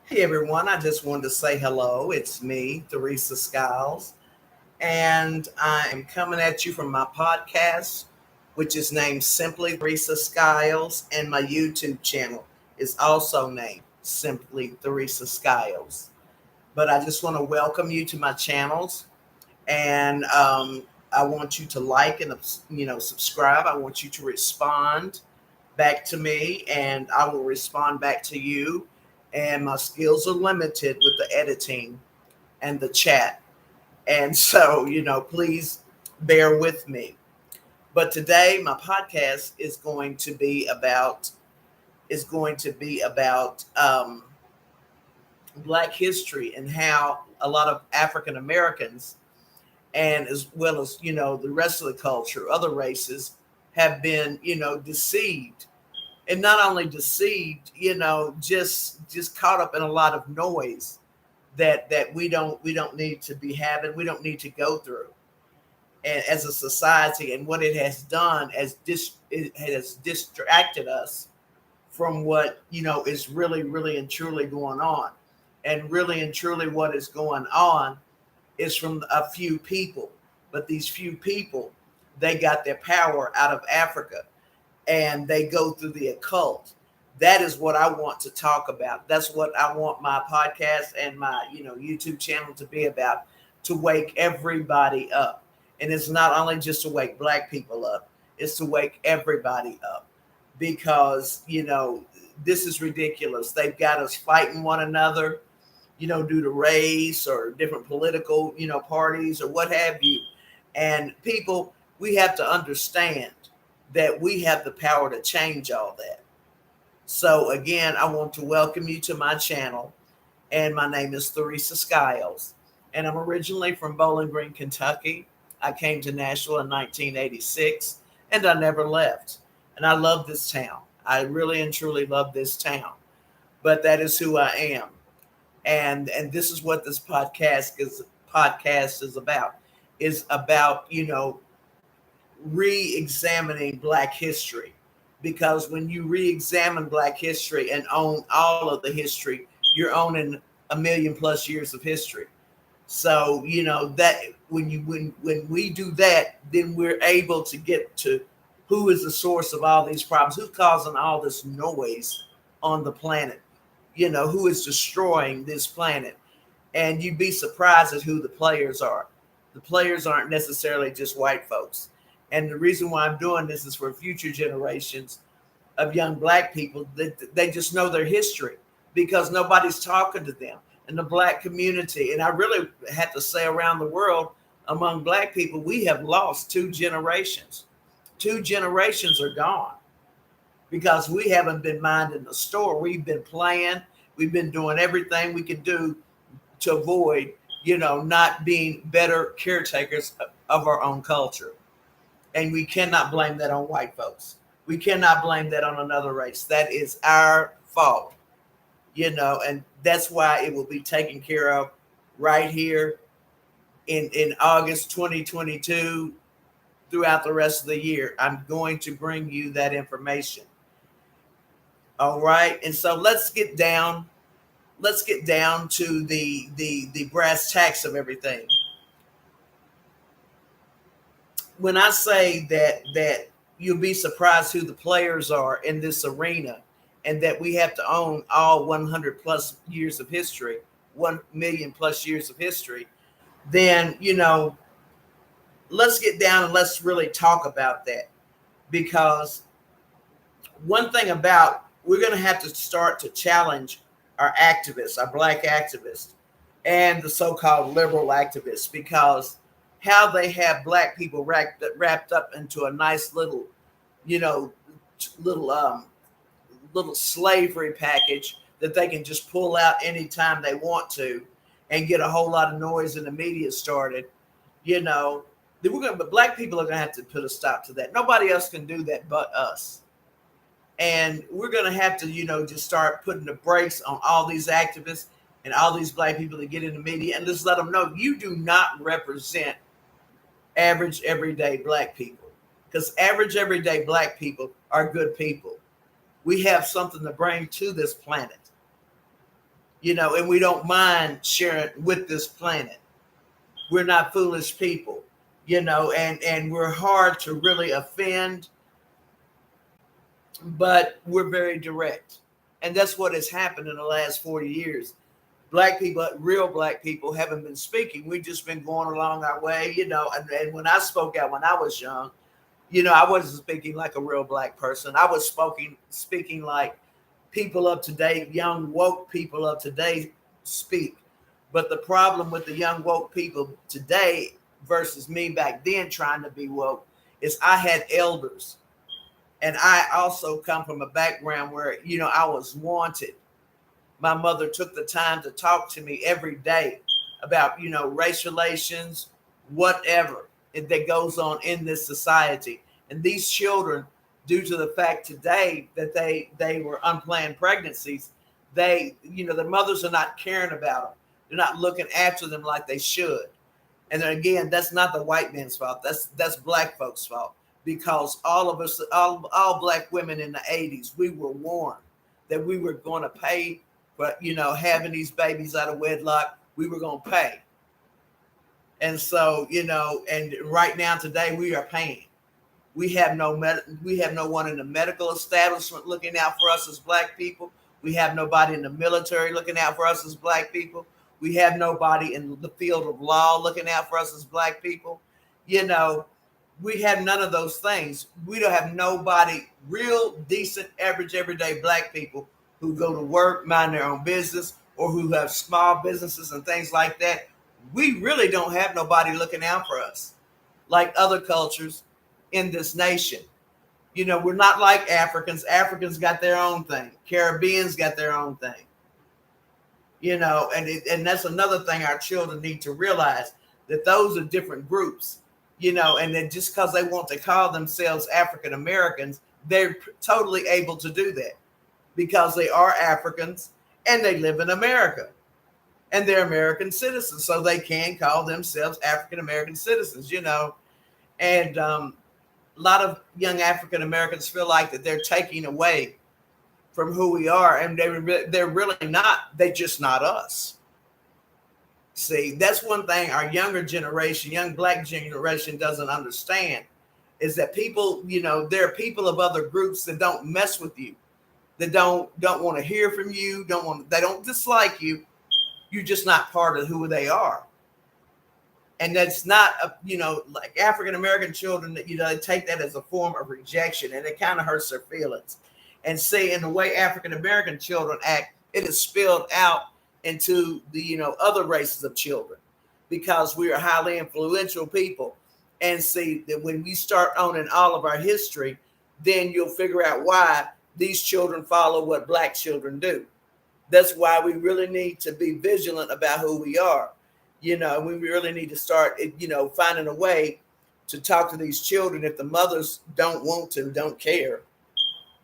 Hey everyone, I just wanted to say hello. It's me, Theresa Skiles, and I am coming at you from my podcast, which is named Simply Theresa Skiles, and my YouTube channel is also named Simply Theresa Skiles. But I just want to welcome you to my channels, and I want you to like and subscribe. I want you to respond back to me, and I will respond back to you. And my skills are limited with the editing and the chat. And so, please bear with me. But today my podcast is going to be about Black history and how a lot of African Americans, and as well as the rest of the culture, other races, have been deceived, and not only deceived, just caught up in a lot of noise that we don't need to be having, we don't need to go through, and as a society. And what it has done it has distracted us from what is really and truly going on. And really and truly what is going on is from a few people. But these few people, they got their power out of Africa, and they go through the occult. That is what I want to talk about. That's what I want my podcast and my YouTube channel to be about, to wake everybody up. And it's not only just to wake Black people up, it's to wake everybody up, because this is ridiculous. They've got us fighting one another, due to race or different political parties or what have you. And people, we have to understand that we have the power to change all that. So again, I want to welcome you to my channel, and my name is Theresa Skiles, and I'm originally from Bowling Green, Kentucky. I came to Nashville in 1986, and I never left. And I love this town. I really and truly love this town. But that is who I am, and this is what this podcast is about. Is about re-examining Black history, because when you re-examine Black history and own all of the history, you're owning a million plus years of history. So that when we do that, then we're able to get to who is the source of all these problems, who's causing all this noise on the planet, who is destroying this planet. And you'd be surprised at who the players are. The players aren't necessarily just white folks. And the reason why I'm doing this is for future generations of young Black people that they just know their history, because nobody's talking to them in the Black community. And I really have to say, around the world, among Black people, we have lost 2 generations. 2 generations are gone because we haven't been minding the store. We've been playing. We've been doing everything we can do to avoid, not being better caretakers of our own culture. And we cannot blame that on white folks. We cannot blame that on another race. That is our fault, and that's why it will be taken care of right here in August 2022, throughout the rest of the year. I'm going to bring you that information. All right. And so let's get down to the brass tacks of everything. When I say that you'll be surprised who the players are in this arena, and that we have to own all 100 plus years of history, 1 million plus years of history, then let's get down and let's really talk about that. Because one thing about, we're going to have to start to challenge our activists, our Black activists, and the so-called liberal activists, because how they have Black people wrapped up into a nice little, little little slavery package that they can just pull out anytime they want to, and get a whole lot of noise in the media started. But Black people are going to have to put a stop to that. Nobody else can do that but us. And we're going to have to, just start putting the brakes on all these activists and all these Black people that get in the media, and just let them know you do not represent average, everyday Black people. Because average, everyday Black people are good people. We have something to bring to this planet. and we don't mind sharing with this planet. We're not foolish people, and we're hard to really offend, but we're very direct. And that's what has happened in the last 40 years. Black people, real black people, haven't been speaking. We've just been going along our way, and when I spoke out when I was young, I wasn't speaking like a real black person. I was speaking like people of today, young woke people of today speak. But the problem with the young woke people today versus me back then trying to be woke is I had elders. And I also come from a background where, I was wanted. My mother took the time to talk to me every day about, race relations, whatever that goes on in this society. And these children, due to the fact today that they were unplanned pregnancies, the mothers are not caring about them. They're not looking after them like they should. And then again, that's not the white man's fault. That's black folks' fault, because all of us, all black women in the 80s, we were warned that we were going to pay for, having these babies out of wedlock. We were going to pay. And so, and right now today we are paying. We have no one in the medical establishment looking out for us as black people. We have nobody in the military looking out for us as black people. We have nobody in the field of law looking out for us as black people. We have none of those things. We don't have nobody, real decent, average, everyday black people who go to work, mind their own business, or who have small businesses and things like that. We really don't have nobody looking out for us like other cultures in this nation. We're not like Africans. Africans got their own thing. Caribbeans got their own thing. And that's another thing our children need to realize, that those are different groups, and then just because they want to call themselves African Americans, they're totally able to do that because they are Africans and they live in America and they're American citizens. So they can call themselves African American citizens, and a lot of young African Americans feel like that they're taking away from who we are, and they're really not. They're just not us. See, that's one thing our younger generation, young black generation, doesn't understand, is that people, there are people of other groups that don't mess with you, that don't want to hear from you, they don't dislike you. You're just not part of who they are. And that's not, like African American children, they take that as a form of rejection, and it kind of hurts their feelings. And see, in the way African American children act, it is spilled out into the, other races of children, because we are highly influential people. And see that when we start owning all of our history, then you'll figure out why these children follow what black children do. That's why we really need to be vigilant about who we are. We really need to start, finding a way to talk to these children. If the mothers don't want to, don't care,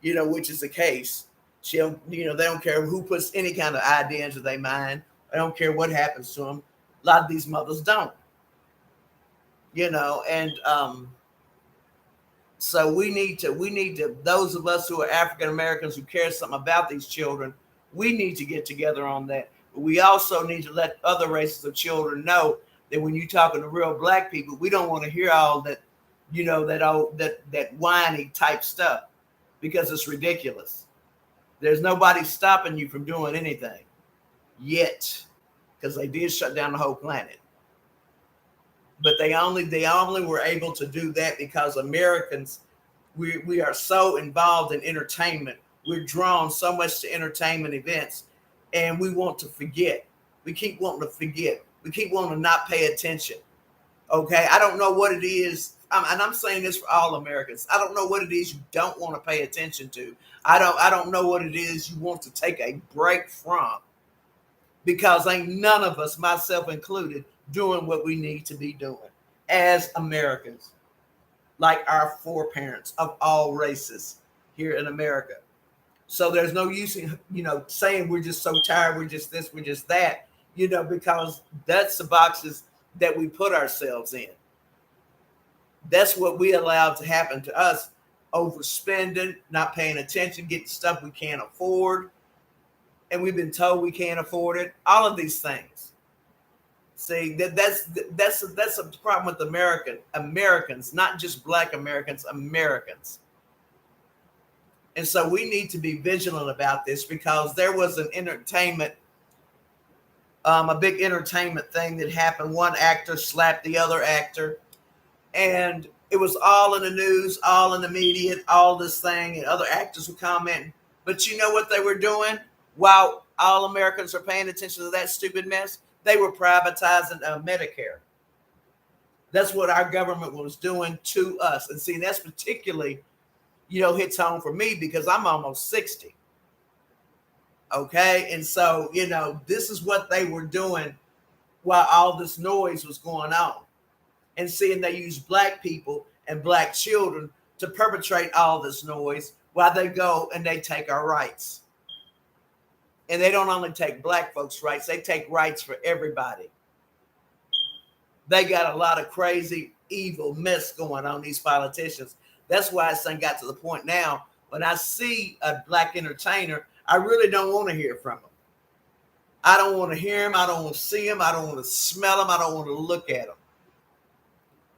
which is the case. They don't care who puts any kind of idea into their mind. They don't care what happens to them. A lot of these mothers don't, and so we need to, those of us who are African Americans who care something about these children, we need to get together on that. But we also need to let other races of children know that when you're talking to real black people, we don't want to hear all that, that whiny type stuff, because it's ridiculous. There's nobody stopping you from doing anything yet, because they did shut down the whole planet. But they only were able to do that because Americans, we are so involved in entertainment. We're drawn so much to entertainment events, and we want to forget. We keep wanting to forget. We keep wanting to not pay attention. Okay, I don't know what it is, and I'm saying this for all Americans. I don't know what it is you don't want to pay attention to. I don't know what it is you want to take a break from, because ain't none of us, myself included, doing what we need to be doing as Americans, like our foreparents of all races here in America. So there's no use in, saying we're just so tired, we're just this, we're just that, because that's the boxes that we put ourselves in. That's what we allowed to happen to us: overspending, not paying attention, getting stuff we can't afford, and we've been told we can't afford it. All of these things. See, that's a problem with Americans, not just Black Americans, Americans. And so we need to be vigilant about this, because there was a big entertainment thing that happened. One actor slapped the other actor, and it was all in the news, all in the media, all this thing, and other actors were commenting. But you know what they were doing while all Americans are paying attention to that stupid mess? They were privatizing Medicare. That's what our government was doing to us. And see, that's particularly, hits home for me because I'm almost 60. Okay. And so, this is what they were doing while all this noise was going on. And seeing they use Black people and Black children to perpetrate all this noise while they go and they take our rights. And they don't only take Black folks' rights, they take rights for everybody. They got a lot of crazy, evil mess going on, these politicians. That's why this thing got to the point now, when I see a Black entertainer, I really don't want to hear from him. I don't want to hear him. I don't want to see him. I don't want to smell him. I don't want to look at him.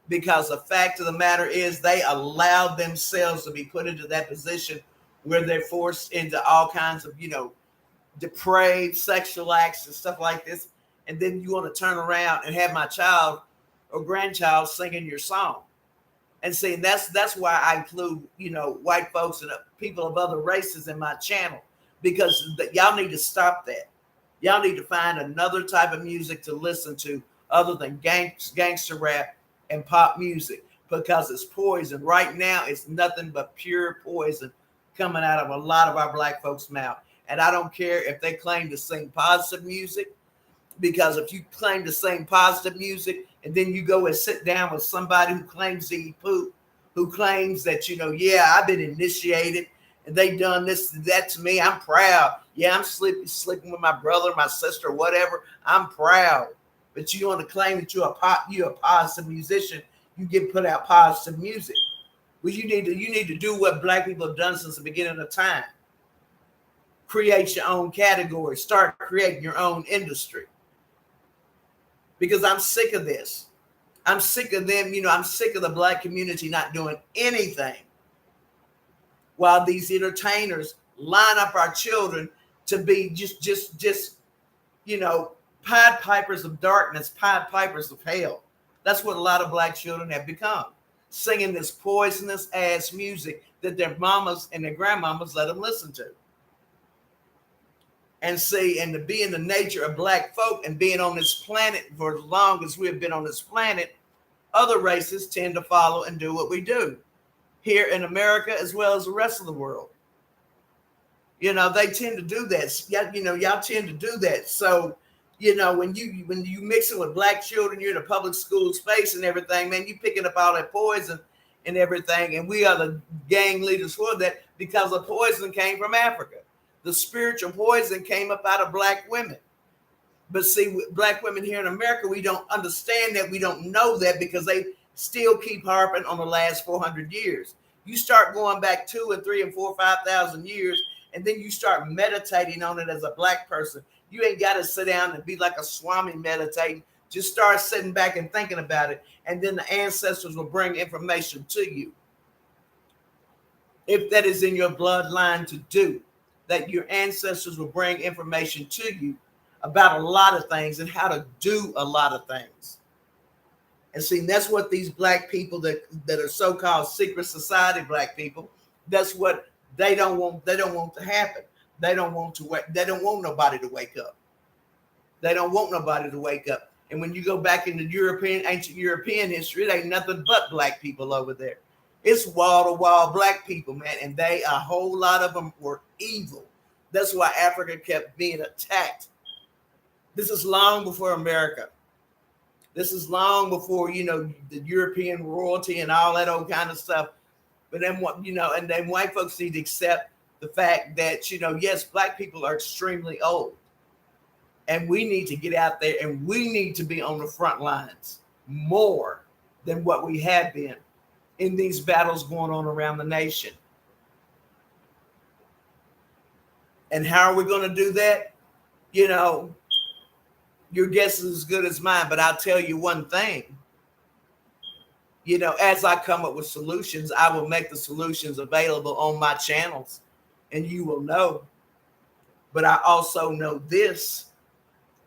Because the fact of the matter is, they allowed themselves to be put into that position where they're forced into all kinds of, depraved sexual acts and stuff like this. And then you want to turn around and have my child or grandchild singing your song. And see, that's why I include, white folks and people of other races in my channel, because y'all need to stop that. Y'all need to find another type of music to listen to other than gangster rap and pop music, because it's poison. Right now, it's nothing but pure poison coming out of a lot of our Black folks' mouth. And I don't care if they claim to sing positive music, because if you claim to sing positive music and then you go and sit down with somebody who claims to eat poop, who claims that, I've been initiated and they done this and that to me, I'm proud. Yeah, I'm sleeping with my brother, my sister, whatever. I'm proud. But you want to claim that you're a positive musician, you get put out positive music. Well, you need to do what Black people have done since the beginning of time. Create your own category. Start creating your own industry. Because I'm sick of this. I'm sick of them. I'm sick of the Black community not doing anything, while these entertainers line up our children to be just Pied Pipers of darkness, Pied Pipers of hell. That's what a lot of Black children have become, singing this poisonous ass music that their mamas and their grandmamas let them listen to. And see, and to be in the nature of Black folk and being on this planet for as long as we have been on this planet, other races tend to follow and do what we do here in America as well as the rest of the world. They tend to do that. Y'all tend to do that. So, when you mix it with Black children, you're in a public school space and everything, man, you picking up all that poison and everything. And we are the gang leaders for that, because the poison came from Africa. The spiritual poison came up out of Black women. But see, with Black women here in America, we don't understand that. We don't know that, because they still keep harping on the last 400 years. You start going back 2 and 3 and 4, 5,000 years, and then you start meditating on it as a Black person. You ain't got to sit down and be like a Swami meditating. Just start sitting back and thinking about it. And then the ancestors will bring information to you. If that is in your bloodline to do, that your ancestors will bring information to you about a lot of things and how to do a lot of things. And see, that's what these Black people that are so-called secret society Black people, that's what they don't want to happen. They don't want nobody to wake up. They don't want nobody to wake up. And when you go back into ancient European history, it ain't nothing but Black people over there. It's wall-to-wall Black people, man. And a whole lot of them were evil. That's why Africa kept being attacked. This is long before America. This is long before, the European royalty and all that old kind of stuff. But then and then white folks need to accept the fact that, yes, Black people are extremely old. And we need to get out there and we need to be on the front lines more than what we have been in these battles going on around the nation. And how are we going to do that? You know, your guess is as good as mine, but I'll tell you one thing. You know, as I come up with solutions, I will make the solutions available on my channels and you will know. But I also know this: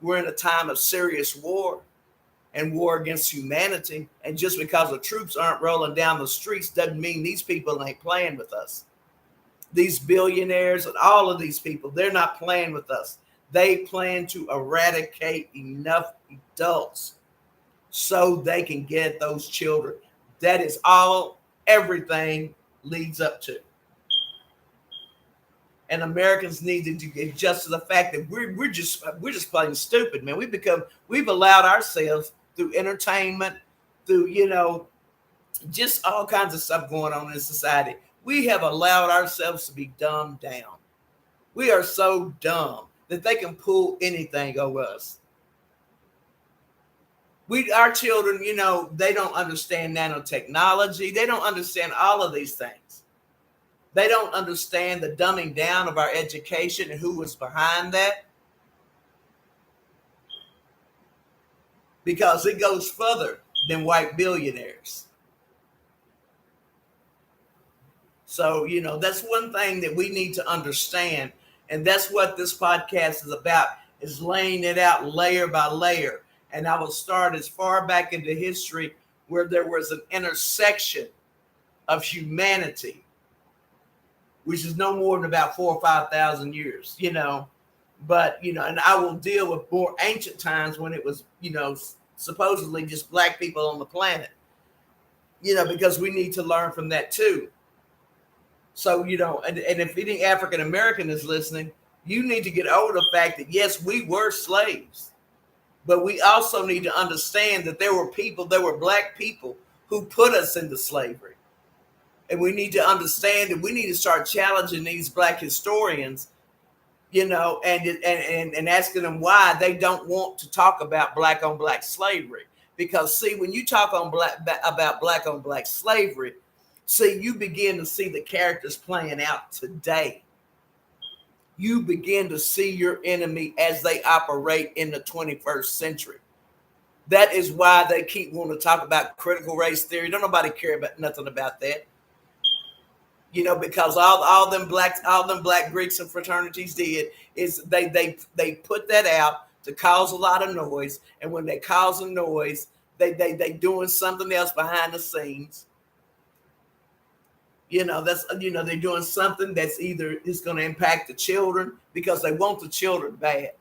we're in a time of serious war and war against humanity. And just because the troops aren't rolling down the streets doesn't mean these people ain't playing with us. These billionaires and all of these people, they're not playing with us. They plan to eradicate enough adults so they can get those children. That is all everything leads up to. And Americans need to adjust to the fact that we're just plain stupid, man. We've allowed ourselves through entertainment, through, you know, just all kinds of stuff going on in society. We have allowed ourselves to be dumbed down. We are so dumb that they can pull anything over us. Our children, you know, they don't understand nanotechnology. They don't understand all of these things. They don't understand the dumbing down of our education and who was behind that. Because it goes further than white billionaires. So, you know, that's one thing that we need to understand. And that's what this podcast is about, is laying it out layer by layer. And I will start as far back into history where there was an intersection of humanity, which is no more than about 4,000 or 5,000 years, you know. But, you know, and I will deal with more ancient times when it was, you know, supposedly just black people on the planet, you know, because we need to learn from that too. So, you know, and if any African American is listening, you need to get over the fact that, yes, we were slaves, but we also need to understand that there were black people who put us into slavery. And we need to understand that we need to start challenging these black historians, you know, and asking them why they don't want to talk about black on black slavery. Because, see, when you talk about black on black slavery, see, you begin to see the characters playing out today. You begin to see your enemy as they operate in the 21st century. That is why they keep wanting to talk about critical race theory. Don't nobody care about nothing about that. You know, because all them black Greeks and fraternities did is they put that out to cause a lot of noise. And when they cause a noise, they doing something else behind the scenes. You know, they're doing something that's either is going to impact the children because they want the children bad,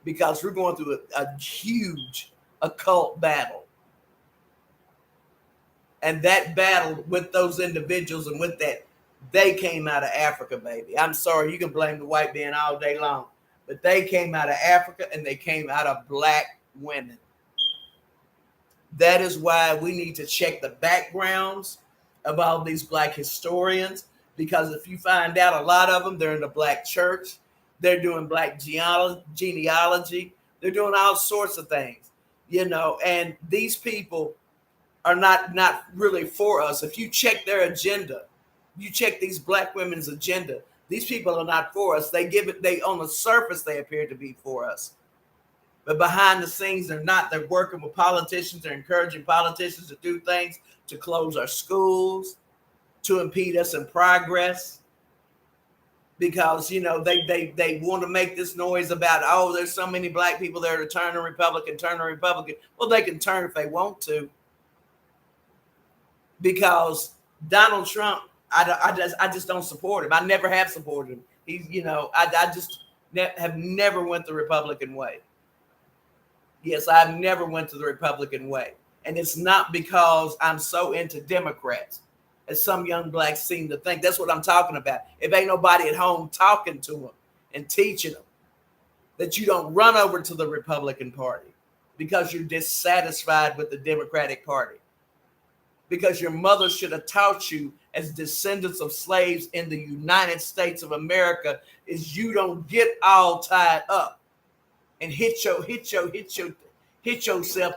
because we're going through a huge occult battle. And that battle with those individuals and with that, they came out of Africa, baby. I'm sorry, you can blame the white man all day long, but they came out of Africa and they came out of black women. That is why we need to check the backgrounds of all these black historians, because if you find out, a lot of them, they're in the black church, they're doing black genealogy, they're doing all sorts of things, you know, and these people are not really for us. If you check their agenda, you check these black women's agenda, these people are not for us. They on the surface, they appear to be for us. But behind the scenes, they're not. They're working with politicians. They're encouraging politicians to do things, to close our schools, to impede us in progress. Because, you know, they want to make this noise about, oh, there's so many black people there to turn a Republican. Well, they can turn if they want to. Because Donald Trump, I just don't support him. I never have supported him. He's, you know, I just have never went the Republican way. Yes, I've never went to the Republican way. And it's not because I'm so into Democrats, as some young blacks seem to think. That's what I'm talking about. If ain't nobody at home talking to them and teaching them, that you don't run over to the Republican Party because you're dissatisfied with the Democratic Party. Because your mother should have taught you, as descendants of slaves in the United States of America, is you don't get all tied up and hit yourself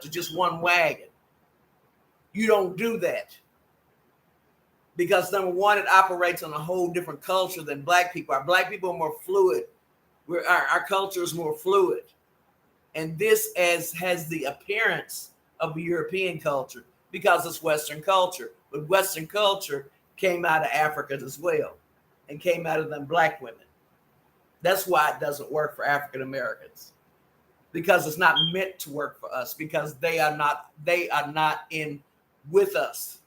to just one wagon. You don't do that. because number one, it operates on a whole different culture than black people. Our black people are more fluid. Our culture is more fluid. And this has the appearance of a European culture because it's Western culture. But Western culture came out of Africa as well and came out of them black women. That's why it doesn't work for African Americans, because it's not meant to work for us, because they are not in with us.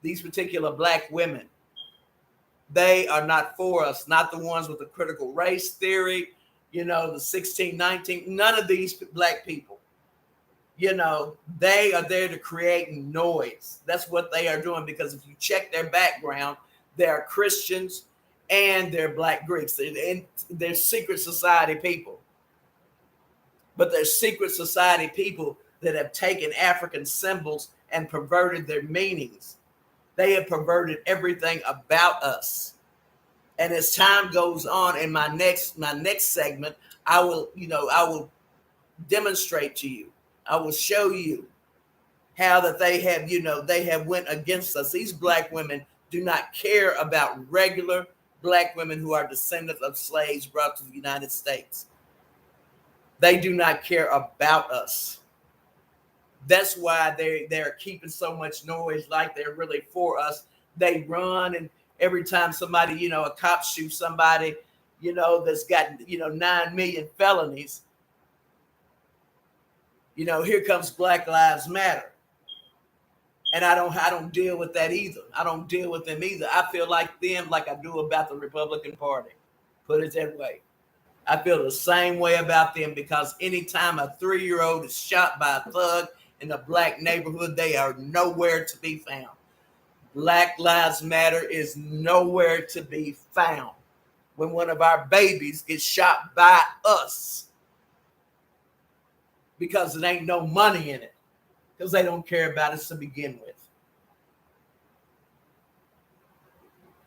These particular black women, they are not for us, not the ones with the critical race theory, the 1619, none of these black people. They are there to create noise. That's what they are doing, because if you check their background, they are Christians and they're black Greeks. They're secret society people. But they're secret society people that have taken African symbols and perverted their meanings. They have perverted everything about us. And as time goes on, in my next segment, I will demonstrate to you. I will show you how that they have went against us. These black women do not care about regular black women who are descendants of slaves brought to the United States. They do not care about us. That's why they're keeping so much noise, like they're really for us. They run, and every time somebody, a cop shoots somebody, that's got 9 million felonies, here comes Black Lives Matter. And I don't deal with that either. I don't deal with them either. I feel like them like I do about the Republican Party. Put it that way. I feel the same way about them, because anytime a 3-year-old is shot by a thug in a black neighborhood, they are nowhere to be found. Black Lives Matter is nowhere to be found when one of our babies gets shot by us, because it ain't no money in it, because they don't care about us to begin with.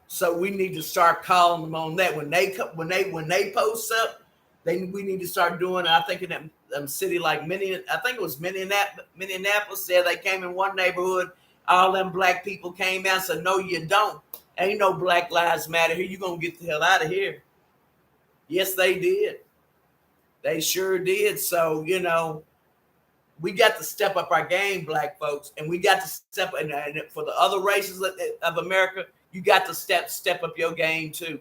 So we need to start calling them on that. When they post up, we need to start doing it. I think in that city like I think it was Minneapolis, said they came in one neighborhood, all them black people came out and said, "No, you don't. Ain't no Black Lives Matter here. You're going to get the hell out of here." Yes, they did. They sure did. So, we got to step up our game, black folks, and we got to step up. And for the other races of America, you got to step up your game too.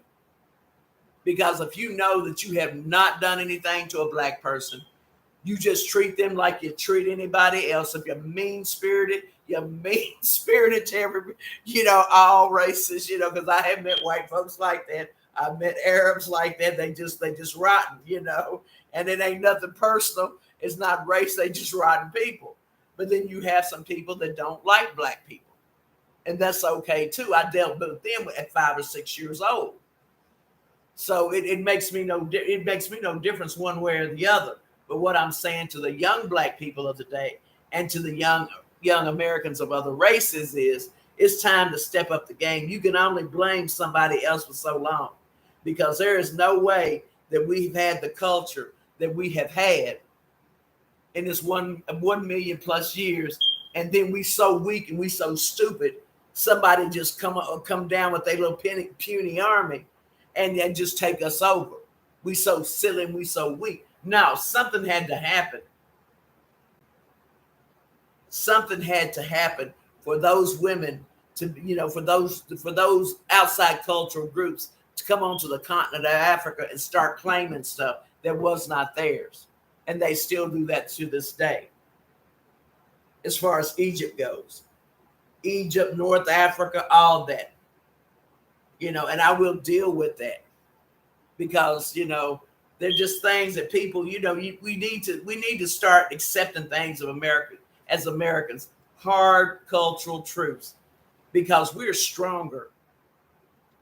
Because if you know that you have not done anything to a black person, you just treat them like you treat anybody else. If you're mean-spirited to every, all races, because I have met white folks like that. I've met Arabs like that. They just rotten, and it ain't nothing personal. It's not race. They just rotten people. But then you have some people that don't like black people, and that's okay too. I dealt with them at 5 or 6 years old. So it makes me no difference one way or the other. But what I'm saying to the young black people of the day and to the young Americans of other races is, it's time to step up the game. You can only blame somebody else for so long, because there is no way that we've had the culture that we have had in this 1 million plus years, and then we so weak and we so stupid. Somebody just come down with their little puny army and just take us over. We so silly and we so weak. Now, something had to happen. Something had to happen for those women to, for those outside cultural groups to come onto the continent of Africa and start claiming stuff that was not theirs. And they still do that to this day. As far as Egypt goes, Egypt, North Africa, all that, and I will deal with that, because, they're just things that people, we need to start accepting things of America as Americans, hard cultural truths, because we're stronger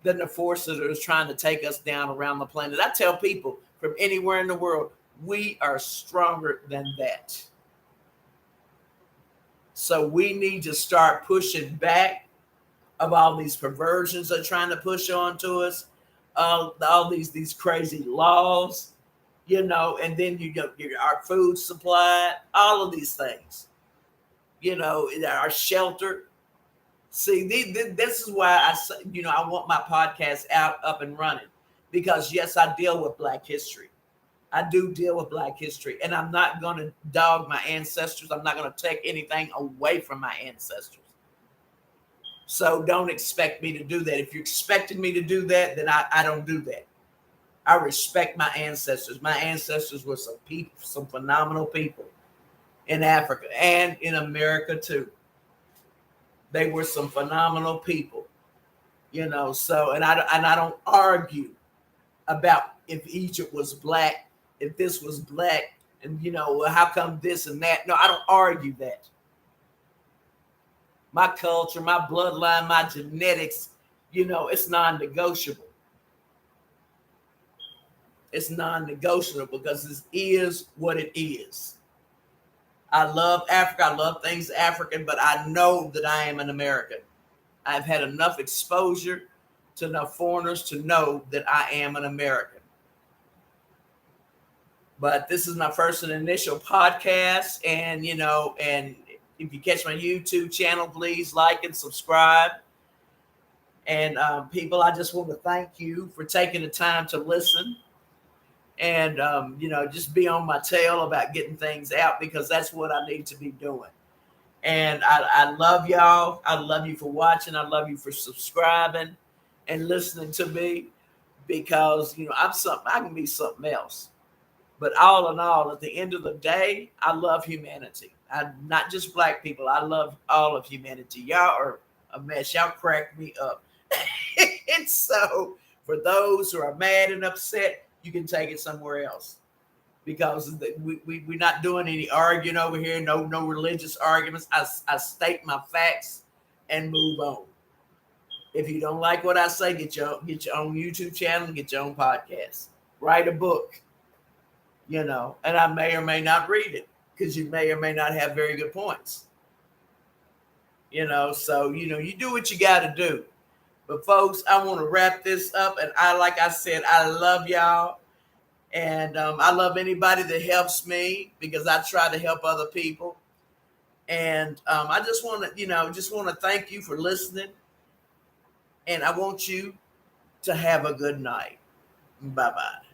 than the forces that are trying to take us down around the planet. I tell people from anywhere in the world, we are stronger than that. So we need to start pushing back of all these perversions they're trying to push onto us, all these crazy laws, and then our food supply, all of these things, our shelter. See, this is why I say, I want my podcast out up and running, because yes, I deal with Black history. I do deal with Black history, and I'm not going to dog my ancestors. I'm not going to take anything away from my ancestors. So don't expect me to do that. If you expected me to do that, then I don't do that. I respect my ancestors. My ancestors were some people, some phenomenal people in Africa and in America too. They were some phenomenal people, So, and I don't argue about if Egypt was Black, if this was Black, and how come this and that. No, I don't argue that. My culture, my bloodline, my genetics, it's non-negotiable. It's non-negotiable because this is what it is. I love Africa. I love things African, but I know that I am an American. I've had enough exposure to enough foreigners to know that I am an American. But this is my first and initial podcast, and and if you catch my YouTube channel, please like and subscribe. And people, I just want to thank you for taking the time to listen, and just be on my tail about getting things out, because that's what I need to be doing. And I love y'all. I love you for watching. I love you for subscribing and listening to me, because I'm something. I can be something else. But all in all, at the end of the day, I love humanity. I'm not just Black people. I love all of humanity. Y'all are a mess. Y'all crack me up. And so for those who are mad and upset, you can take it somewhere else, because we're not doing any arguing over here. No religious arguments. I state my facts and move on. If you don't like what I say, get your own YouTube channel and get your own podcast. Write a book. And I may or may not read it, because you may or may not have very good points. So you do what you got to do. But folks, I want to wrap this up, and like I said, I love y'all, and I love anybody that helps me, because I try to help other people. And I just want to thank you for listening, and I want you to have a good night. Bye bye.